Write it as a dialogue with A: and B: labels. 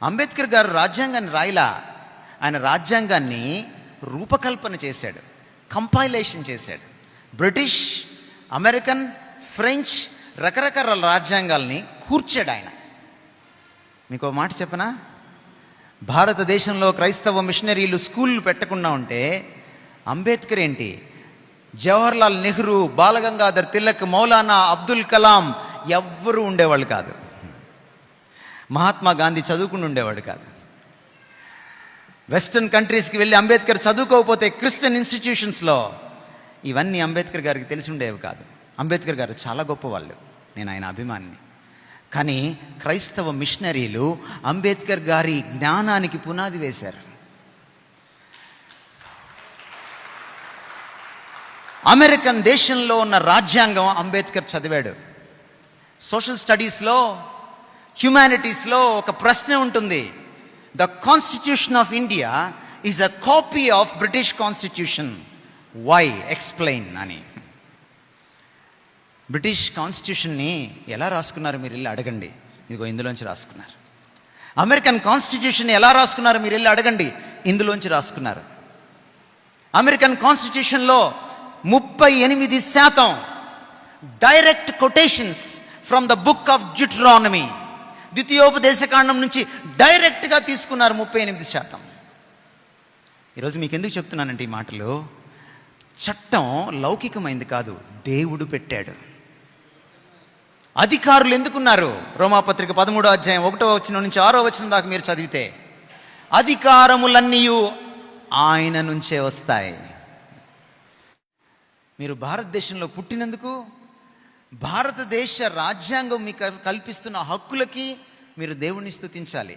A: అంబేద్కర్ గారు రాజ్యాంగాన్ని రాయలా, ఆయన రాజ్యాంగాన్ని రూపకల్పన చేశాడు, కంపైలేషన్ చేశాడు. బ్రిటిష్, అమెరికన్, ఫ్రెంచ్ రకరకాల రాజ్యాంగాల్ని కూర్చాడు ఆయన. మీకు మాట చెప్పనా, భారతదేశంలో క్రైస్తవ మిషనరీలు స్కూళ్ళు పెట్టకుండా ఉంటే అంబేద్కర్ ఏంటి, జవహర్లాల్ నెహ్రూ, బాలగంగాధర్ తిలక్, మౌలానా అబ్దుల్ కలాం ఎవ్వరూ ఉండేవాళ్ళు కాదు. మహాత్మా గాంధీ చదువుకుని ఉండేవాడు కాదు. వెస్టర్న్ కంట్రీస్కి వెళ్ళి అంబేద్కర్ చదువుకోకపోతే క్రిస్టియన్ ఇన్స్టిట్యూషన్స్లో ఇవన్నీ అంబేద్కర్ గారికి తెలిసి ఉండేవి కాదు. అంబేద్కర్ గారు చాలా గొప్పవాళ్ళు, నేను ఆయన అభిమానిని. కానీ క్రైస్తవ మిషనరీలు అంబేద్కర్ గారి జ్ఞానానికి పునాది వేశారు. అమెరికన్ దేశంలో ఉన్న రాజ్యాంగం అంబేద్కర్ చదివాడు. సోషల్ స్టడీస్లో, హ్యుమానిటీస్లో ఒక ప్రశ్న ఉంటుంది, the constitution of India is a copy of British constitution, why explain అని. బ్రిటిష్ కాన్స్టిట్యూషన్ని ఎలా రాసుకున్నారు మీరు వెళ్ళి అడగండి, ఇదిగో ఇందులోంచి రాసుకున్నారు. అమెరికన్ కాన్స్టిట్యూషన్ ఎలా రాసుకున్నారు మీరు వెళ్ళి అడగండి, ఇందులోంచి రాసుకున్నారు. అమెరికన్ కాన్స్టిట్యూషన్లో 38% direct quotations from the book of Deuteronomy, ద్వితీయోపదేశకాండం నుంచి డైరెక్ట్గా తీసుకున్నారు 38%. ఈరోజు మీకు ఎందుకు చెప్తున్నానంటే ఈ మాటలు, చట్టం లౌకికమైంది కాదు, దేవుడు పెట్టాడు. అధికారులు ఎందుకున్నారు? రోమాపత్రిక 13వ అధ్యాయం 1వ వచనం నుంచి 6వ వచనం దాకా మీరు చదివితే అధికారములన్నీ ఆయన నుంచే వస్తాయి. మీరు భారతదేశంలో పుట్టినందుకు, భారతదేశ రాజ్యాంగం మీకు కల్పిస్తున్న హక్కులకి మీరు దేవుణ్ణి స్తుతించాలి.